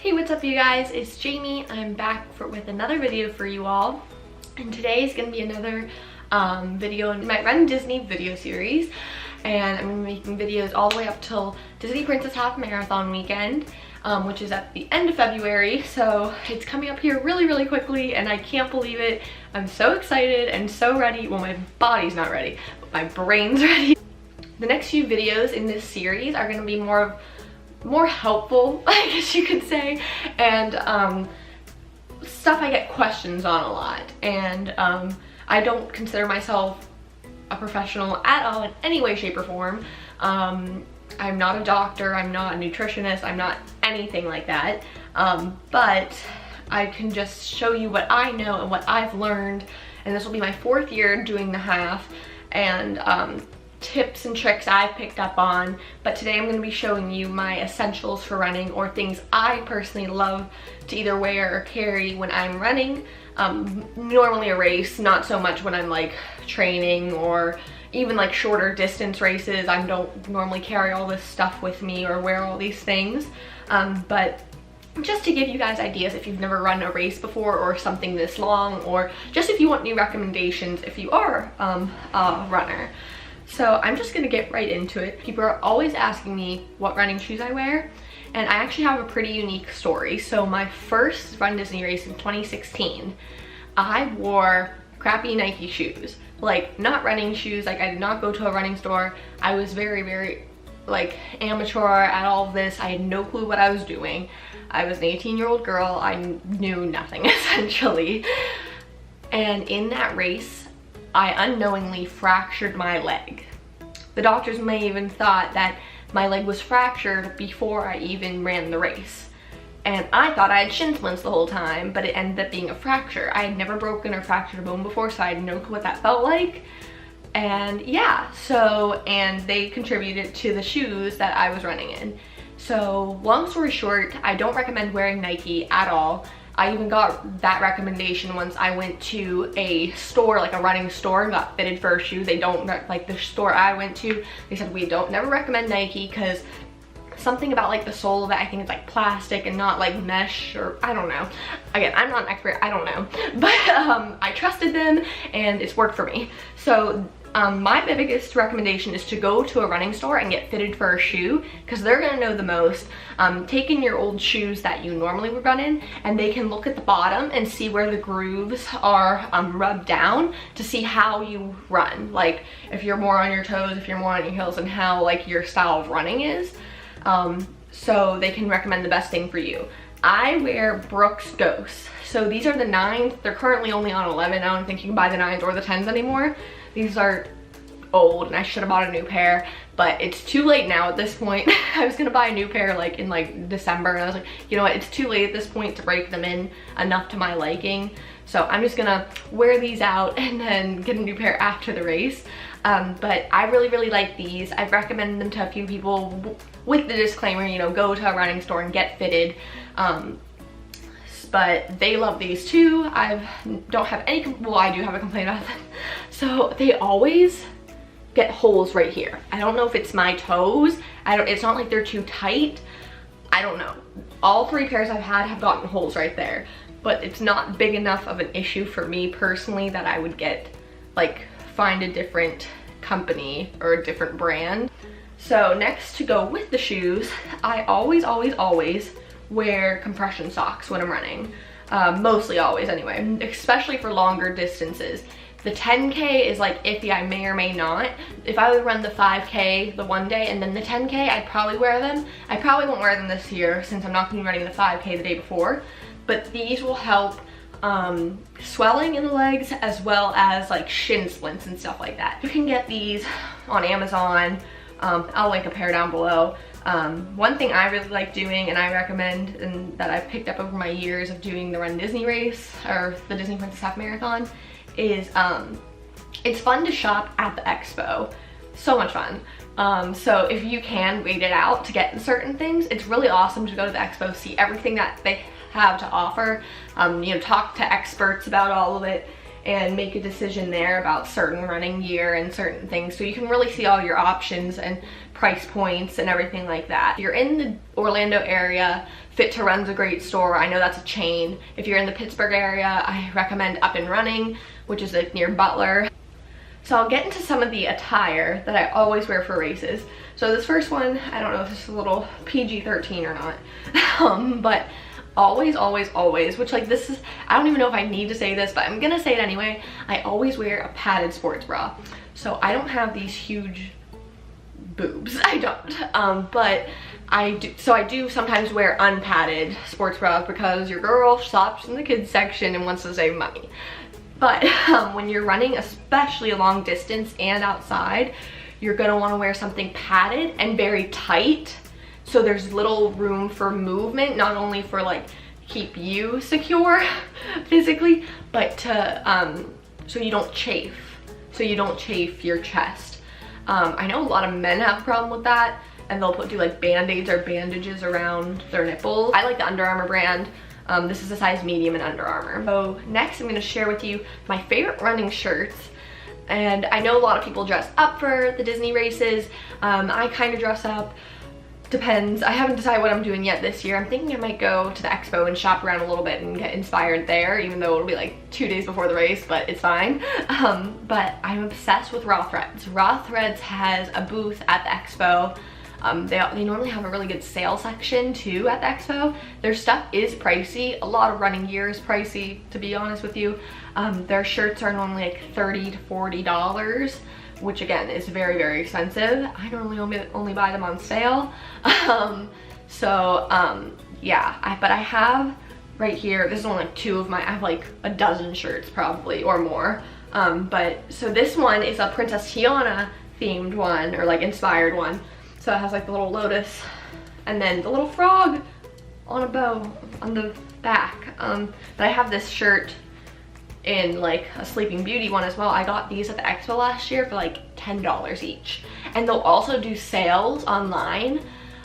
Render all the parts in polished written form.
Hey, what's up you guys? It's Jamie. I'm back with another video for you all. And today is going to be another video in my RunDisney video series. And I'm going to be making videos all the way up till Disney Princess Half Marathon weekend, which is at the end of February. So it's coming up here really quickly and I can't believe it. I'm so excited and so ready. Well, my body's not ready, but my brain's ready. The next few videos in this series are going to be more helpful, I guess you could say, and stuff I get questions on a lot. And I don't consider myself a professional at all in any way, shape, or form. I'm not a doctor, I'm not a nutritionist, I'm not anything like that, but I can just show you what I know and what I've learned, and this will be my 4th year doing the half, and tips and tricks I've picked up on. But today I'm going to be showing you my essentials for running, or things I personally love to either wear or carry when I'm running. Normally a race, not so much when I'm like training or even like shorter distance races. I don't normally carry all this stuff with me or wear all these things, but just to give you guys ideas if you've never run a race before or something this long, or just if you want new recommendations if you are a runner. So I'm just gonna get right into it. People are always asking me what running shoes I wear, and I actually have a pretty unique story. So my first RunDisney race in 2016, I wore crappy Nike shoes. Like, not running shoes, like I did not go to a running store. I was very like amateur at all of this. I had no clue what I was doing. I was an 18-year-old girl. I knew nothing essentially. And in that race, I unknowingly fractured my leg. The doctors may even thought that my leg was fractured before I even ran the race. And I thought I had shin splints the whole time, but it ended up being a fracture. I had never broken or fractured a bone before, so I had no clue what that felt like. And yeah, and they contributed to the shoes that I was running in. So long story short, I don't recommend wearing Nike at all. I even got that recommendation once I went to a store, like a running store, and got fitted for a shoe. They don't, like the store I went to, they said we don't never recommend Nike because something about like the sole of it, I think it's like plastic and not like mesh, or I don't know. Again, I'm not an expert, I don't know. But I trusted them and it's worked for me. So my biggest recommendation is to go to a running store and get fitted for a shoe, because they're gonna know the most. Take in your old shoes that you normally would run in, and they can look at the bottom and see where the grooves are rubbed down to see how you run. Like if you're more on your toes, if you're more on your heels, and how like your style of running is. So they can recommend the best thing for you. I wear Brooks Ghosts. So these are the 9s. They're currently only on 11. I don't think you can buy the 9s or the 10s anymore. These are old and I should have bought a new pair, but it's too late now at this point. I was gonna buy a new pair like in like December, and I was like, you know what, it's too late at this point to break them in enough to my liking. So I'm just gonna wear these out and then get a new pair after the race. But I really like these. I've recommended them to a few people with the disclaimer, you know, go to a running store and get fitted. But they love these too. I don't have any, well, I do have a complaint about them. So they always get holes right here. I don't know if it's my toes. It's not like they're too tight. I don't know. All 3 pairs I've had have gotten holes right there, but it's not big enough of an issue for me personally that I would find a different company or a different brand. So next, to go with the shoes, I always wear compression socks when I'm running. Mostly always anyway, especially for longer distances. The 10K is like iffy, I may or may not. If I would run the 5K the one day and then the 10K, I'd probably wear them. I probably won't wear them this year since I'm not gonna be running the 5K the day before, but these will help swelling in the legs as well as like shin splints and stuff like that. You can get these on Amazon. I'll link a pair down below. One thing I really like doing and I recommend, and that I've picked up over my years of doing the RunDisney race or the Disney Princess Half Marathon, is it's fun to shop at the expo. So much fun. So if you can wait it out to get certain things, it's really awesome to go to the expo, see everything that they have to offer, you know, talk to experts about all of it, and make a decision there about certain running gear and certain things, so you can really see all your options and price points and everything like that. If you're in the Orlando area, Fit to Run's a great store. I know that's a chain. If you're in the Pittsburgh area, I recommend Up and Running, which is like near Butler. So I'll get into some of the attire that I always wear for races. So this first one, I don't know if this is a little PG-13 or not, but always, always, always, which like this is, I don't even know if I need to say this, but I'm gonna say it anyway. I always wear a padded sports bra. So I don't have these huge boobs, I don't, but I do sometimes wear unpadded sports bras because your girl shops in the kids section and wants to save money. But when you're running, especially a long distance and outside, you're gonna wanna wear something padded and very tight, so there's little room for movement, not only for like keep you secure physically, but to so you don't chafe your chest. I know a lot of men have a problem with that, and they'll do like band-aids or bandages around their nipples. I like the Under Armour brand. This is a size medium in Under Armour. So next I'm gonna share with you my favorite running shirts. And I know a lot of people dress up for the Disney races. I kind of dress up, depends. I haven't decided what I'm doing yet this year. I'm thinking I might go to the expo and shop around a little bit and get inspired there, even though it'll be like 2 days before the race, but it's fine. But I'm obsessed with Raw Threads. Raw Threads has a booth at the expo. They normally have a really good sale section too at the expo. Their stuff is pricey. A lot of running gear is pricey, to be honest with you. Their shirts are normally like $30 to $40, which again is very, very expensive. I normally only buy them on sale. Yeah, but I have right here, this is only like 2 of my, I have like a dozen shirts probably or more. So this one is a Princess Tiana themed one, or like inspired one. So it has like the little lotus and then the little frog on a bow on the back. But I have this shirt in like a Sleeping Beauty one as well. I got these at the expo last year for like $10 each. And they'll also do sales online.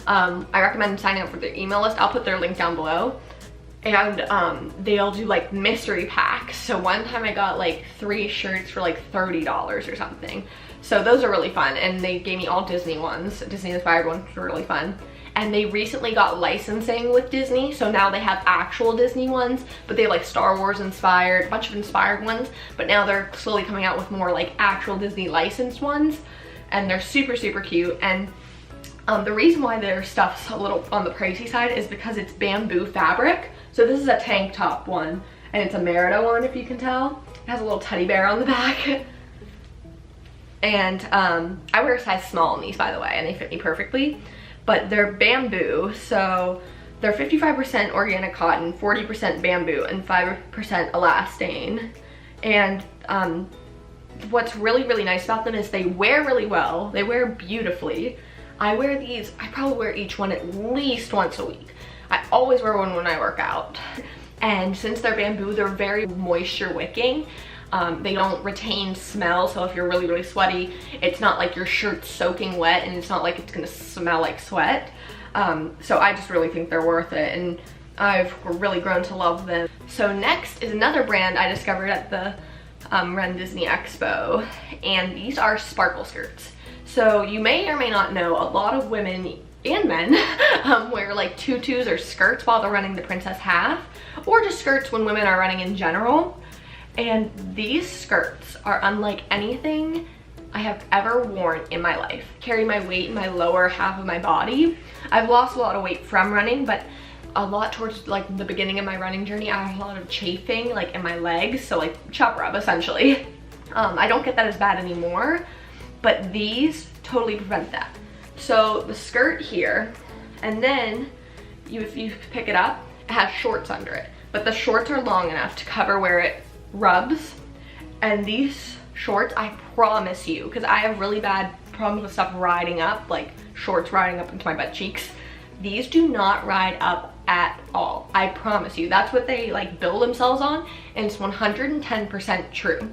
I recommend signing up for their email list. I'll put their link down below. And they'll do like mystery packs. So one time I got like 3 shirts for like $30 or something. So those are really fun, and they gave me all Disney ones. Disney inspired ones were really fun. And they recently got licensing with Disney, so now they have actual Disney ones, but they have like Star Wars inspired, a bunch of inspired ones, but now they're slowly coming out with more like actual Disney licensed ones, and they're super, super cute. And the reason why their stuff's a little on the pricey side is because it's bamboo fabric. So this is a tank top one, and it's a Merida one, if you can tell. It has a little teddy bear on the back. And I wear a size small in these, by the way, and they fit me perfectly. But they're bamboo, so they're 55% organic cotton, 40% bamboo, and 5% elastane. And what's really, really nice about them is they wear really well. They wear beautifully. I wear these, I probably wear each one at least once a week. I always wear one when I work out. And since they're bamboo, they're very moisture wicking. They don't retain smell, so if you're really, really sweaty, it's not like your shirt's soaking wet, and it's not like it's gonna smell like sweat. So I just really think they're worth it, and I've really grown to love them. So next is another brand I discovered at the RunDisney Expo, and these are sparkle skirts. So you may or may not know, a lot of women and men wear like tutus or skirts while they're running the Princess Half, or just skirts when women are running in general. And these skirts are unlike anything I have ever worn in my life. Carry my weight in my lower half of my body. I've lost a lot of weight from running, but a lot towards like the beginning of my running journey, I had a lot of chafing like in my legs, so like chop rub essentially. I don't get that as bad anymore, but these totally prevent that. So the skirt here, and then if you pick it up, it has shorts under it, but the shorts are long enough to cover where it rubs. And these shorts, I promise you, because I have really bad problems with stuff riding up, like shorts riding up into my butt cheeks, these do not ride up at all. I promise you. That's what they like build themselves on, and it's 110% true.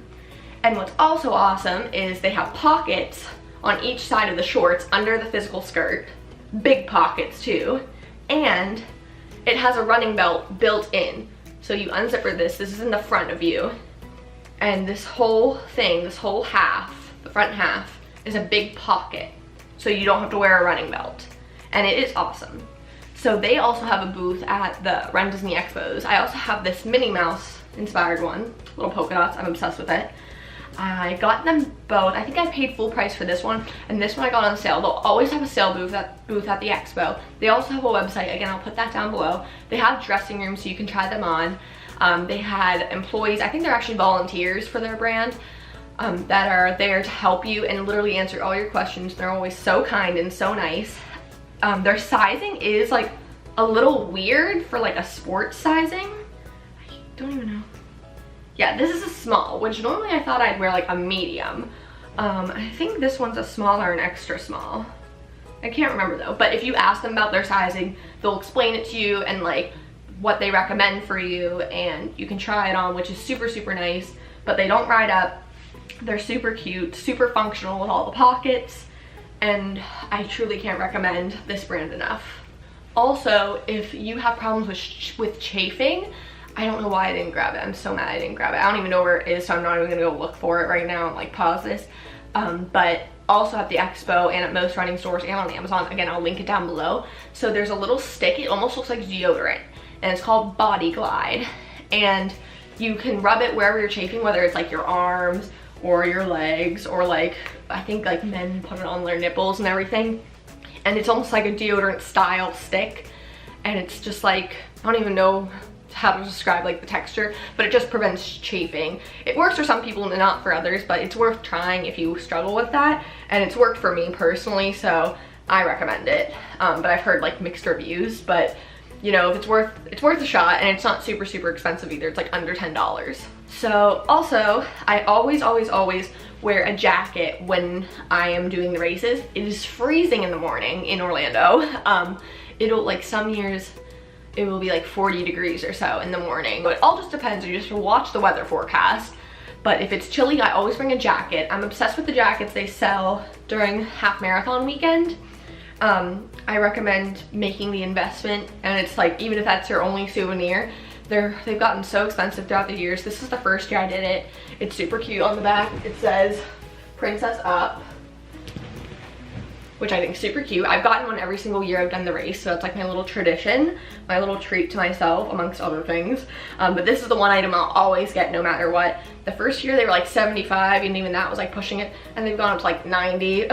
And what's also awesome is they have pockets on each side of the shorts under the physical skirt, big pockets too, and it has a running belt built in. So you unzipper this is in the front of you, and this whole thing, this whole half, the front half, is a big pocket, so you don't have to wear a running belt, and it is awesome. So they also have a booth at the RunDisney Expos. I also have this Minnie Mouse inspired one, little polka dots. I'm obsessed with it. I got them both. I think I paid full price for this one, and this one I got on sale. They'll always have a sale booth at the expo. They also have a website. Again, I'll put that down below. They have dressing rooms so you can try them on. They had employees, I think they're actually volunteers for their brand, that are there to help you and literally answer all your questions. They're always so kind and so nice. Their sizing is like a little weird for like a sports sizing. I don't even know. Yeah, this is a small, which normally I thought I'd wear like a medium. I think this one's a small or an extra small. I can't remember though, but if you ask them about their sizing, they'll explain it to you and like what they recommend for you, and you can try it on, which is super, super nice. But they don't ride up. They're super cute, super functional with all the pockets, and I truly can't recommend this brand enough. Also, if you have problems with chafing, I don't know why I didn't grab it. I'm so mad I didn't grab it. I don't even know where it is, so I'm not even gonna go look for it right now and like pause this. But also at the expo and at most running stores and on Amazon, again, I'll link it down below. So there's a little stick, it almost looks like deodorant, and it's called Body Glide. And you can rub it wherever you're chafing, whether it's like your arms or your legs, or like, I think like men put it on their nipples and everything. And it's almost like a deodorant style stick. And it's just like, I don't even know how to describe like the texture, but it just prevents chafing. It works for some people and not for others, but it's worth trying if you struggle with that. And it's worked for me personally, so I recommend it. But I've heard like mixed reviews, but you know, if it's worth a shot, and it's not super, super expensive either. It's like under $10. So also, I always wear a jacket when I am doing the races. It is freezing in the morning in Orlando. It'll like some years, it will be like 40 degrees or so in the morning. But it all just depends. You just watch the weather forecast. But if it's chilly, I always bring a jacket. I'm obsessed with the jackets they sell during half marathon weekend. I recommend making the investment, and it's like, even if that's your only souvenir, they've gotten so expensive throughout the years. This is the first year I did it. It's super cute. On the back it says Princess Up, which I think is super cute. I've gotten one every single year I've done the race, so it's like my little tradition, my little treat to myself amongst other things. But this is the one item I'll always get no matter what. The first year they were like 75, and even that was like pushing it, and they've gone up to like 90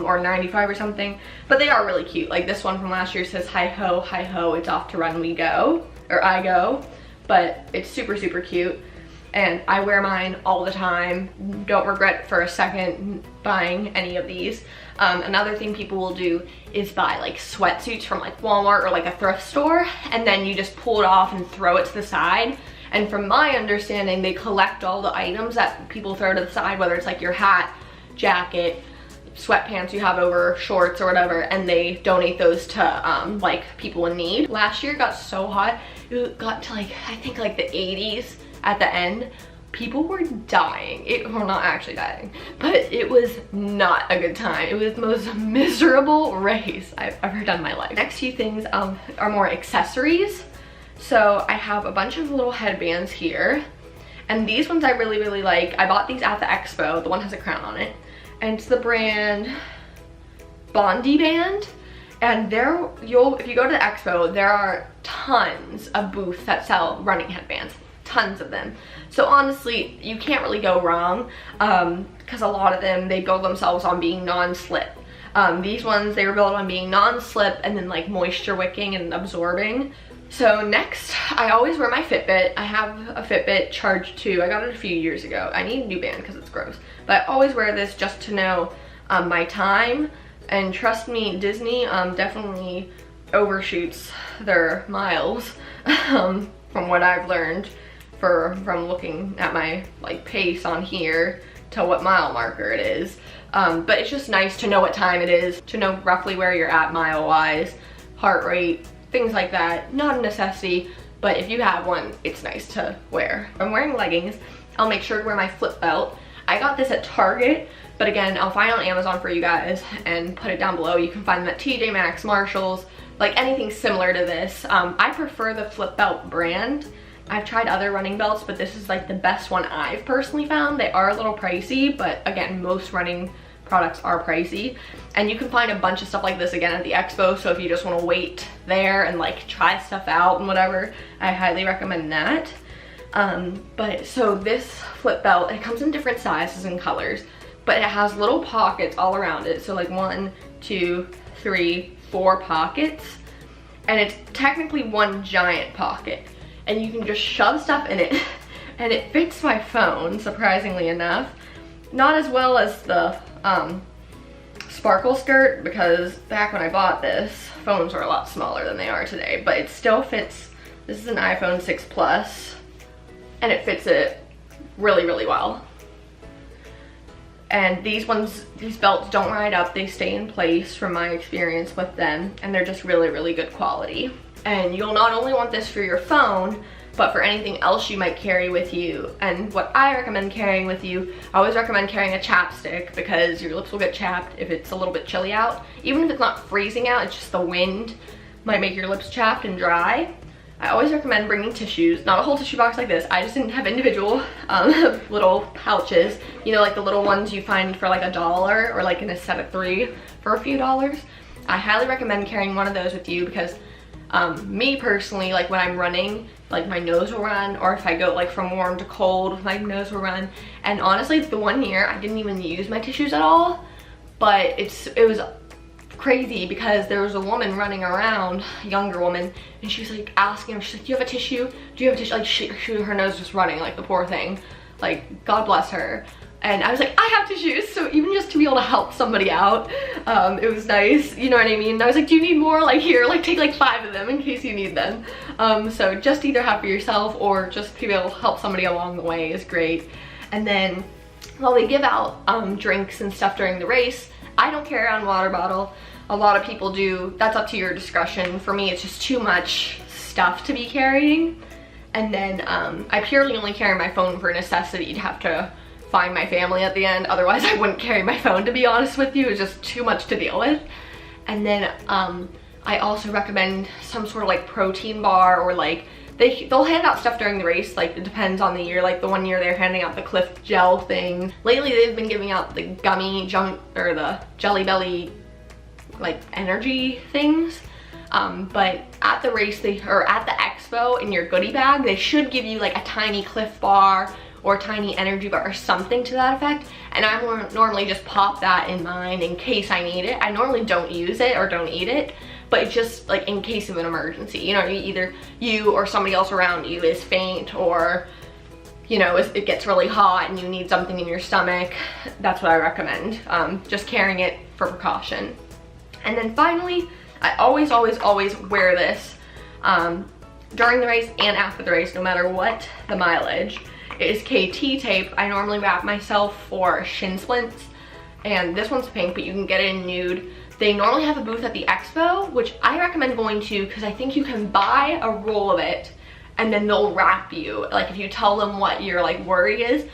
or 95 or something. But they are really cute. Like this one from last year says hi ho, it's off to run we go, or I go. But it's super, super cute, and I wear mine all the time. Don't regret for a second buying any of these. Another thing people will do is buy like sweatsuits from like Walmart or like a thrift store, and then you just pull it off and throw it to the side. And from my understanding, they collect all the items that people throw to the side, whether it's like your hat, jacket, sweatpants you have over, shorts or whatever, and they donate those to like people in need. Last year it got so hot, it got to like, I think like the 80s at the end. People were dying. Well, not actually dying, but it was not a good time. It was the most miserable race I've ever done in my life. Next few things are more accessories. So I have a bunch of little headbands here, and these ones I really, really like. I bought these at the expo. The one has a crown on it, and it's the brand Bondi Band. And if you go to the expo, there are tons of booths that sell running headbands. Tons of them. So honestly, you can't really go wrong, because a lot of them, they build themselves on being non-slip. These ones, they were built on being non-slip and then like moisture wicking and absorbing. So next, I always wear my Fitbit. I have a Fitbit Charge 2. I got it a few years ago. I need a new band because it's gross. But I always wear this just to know my time. And trust me, Disney definitely overshoots their miles from what I've learned from looking at my like pace on here to what mile marker it is. But it's just nice to know what time it is, to know roughly where you're at mile-wise, heart rate, things like that. Not a necessity, but if you have one, it's nice to wear. If I'm wearing leggings, I'll make sure to wear my flip belt. I got this at Target, but again, I'll find it on Amazon for you guys and put it down below. You can find them at TJ Maxx, Marshalls, like anything similar to this. I prefer the flip belt brand. I've tried other running belts, but this is like the best one I've personally found. They are a little pricey, but again, most running products are pricey. And you can find a bunch of stuff like this again at the expo, so if you just want to wait there and like try stuff out and whatever, I highly recommend that. But so this flip belt, it comes in different sizes and colors, but it has little pockets all around it. So like 1, 2, 3, 4 pockets, and it's technically one giant pocket, and you can just shove stuff in it and it fits my phone, surprisingly enough. Not as well as the sparkle skirt, because back when I bought this, phones were a lot smaller than they are today, but it still fits. This is an iPhone 6 Plus, and it fits it really, really well. And these belts don't ride up, they stay in place from my experience with them, and they're just really, really good quality. And you'll not only want this for your phone, but for anything else you might carry with you. And what I recommend carrying with you, I always recommend carrying a chapstick, because your lips will get chapped if it's a little bit chilly out. Even if it's not freezing out, it's just the wind might make your lips chapped and dry. I always recommend bringing tissues, not a whole tissue box like this. I just didn't have individual little pouches, you know, like the little ones you find for like $1 or like in a set of 3 for a few dollars. I highly recommend carrying one of those with you, because me personally, like when I'm running, like my nose will run, or if I go like from warm to cold, my nose will run. And honestly, the one year I didn't even use my tissues at all, but it was crazy, because there was a woman running around, a younger woman, and she was like asking him, she's like, do you have a tissue? Do you have a tissue? Like her nose just running, like the poor thing. Like, God bless her. And I was like, I have tissues. So even just to be able to help somebody out, it was nice, you know what I mean? And I was like, do you need more? Like here, like take like 5 of them in case you need them. So just either have for yourself or just to be able to help somebody along the way is great. And then while they give out drinks and stuff during the race, I don't carry around a water bottle. A lot of people do. That's up to your discretion. For me, it's just too much stuff to be carrying. And then I purely only carry my phone for necessity to have to find my family at the end. Otherwise, I wouldn't carry my phone, to be honest with you. It's just too much to deal with. And then I also recommend some sort of like protein bar, or like they'll hand out stuff during the race. Like it depends on the year. Like the one year they're handing out the Cliff Gel thing. Lately they've been giving out the gummy junk, or the Jelly Belly like energy things. But at the race, or at the expo, in your goodie bag, they should give you like a tiny Cliff bar or a tiny energy bar or something to that effect. And I normally just pop that in mine in case I need it. I normally don't use it or don't eat it, but it's just like in case of an emergency. You know, either you or somebody else around you is faint, or you know, it gets really hot and you need something in your stomach. That's what I recommend, just carrying it for precaution. And then finally, I always wear this during the race and after the race, no matter what the mileage. It is KT tape. I normally wrap myself for shin splints, and this one's pink, but you can get it in nude. They normally have a booth at the expo, which I recommend going to, because I think you can buy a roll of it and then they'll wrap you, like if you tell them what your like worry is.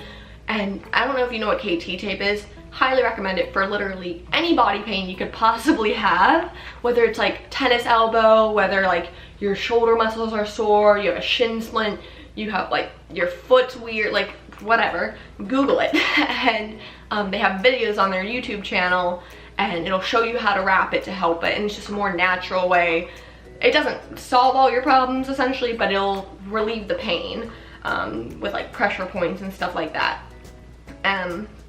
And I don't know if you know what KT tape is. Highly recommend it for literally any body pain you could possibly have, whether it's like tennis elbow, whether like your shoulder muscles are sore, you have a shin splint, you have like your foot's weird, like whatever, Google it. And they have videos on their YouTube channel, and it'll show you how to wrap it to help it, and it's just a more natural way. It doesn't solve all your problems essentially, but it'll relieve the pain with like pressure points and stuff like that.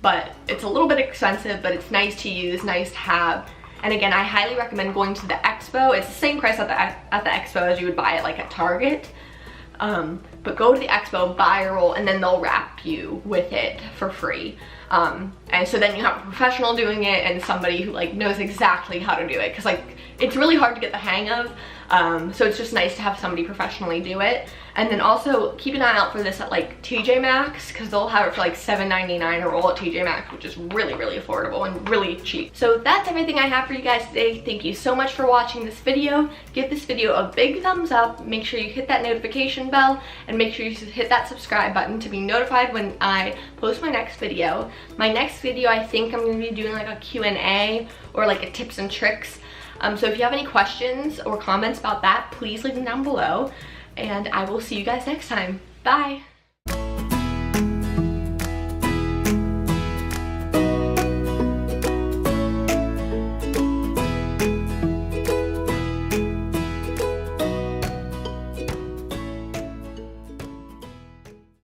But it's a little bit expensive, but it's nice to use, nice to have. And again, I highly recommend going to the expo. It's the same price at the expo as you would buy it like at Target. But go to the expo, buy a roll, and then they'll wrap you with it for free. And so then you have a professional doing it and somebody who like knows exactly how to do it, because like it's really hard to get the hang of. So it's just nice to have somebody professionally do it. And then also keep an eye out for this at like TJ Maxx, because they'll have it for like $7.99 a roll at TJ Maxx, which is really, really affordable and really cheap. So that's everything I have for you guys today. Thank you so much for watching this video. Give this video a big thumbs up. Make sure you hit that notification bell, and make sure you hit that subscribe button to be notified when I post my next video. My next video, I think I'm going to be doing like a Q&A or like a tips and tricks. So if you have any questions or comments about that, please leave them down below, and I will see you guys next time. Bye!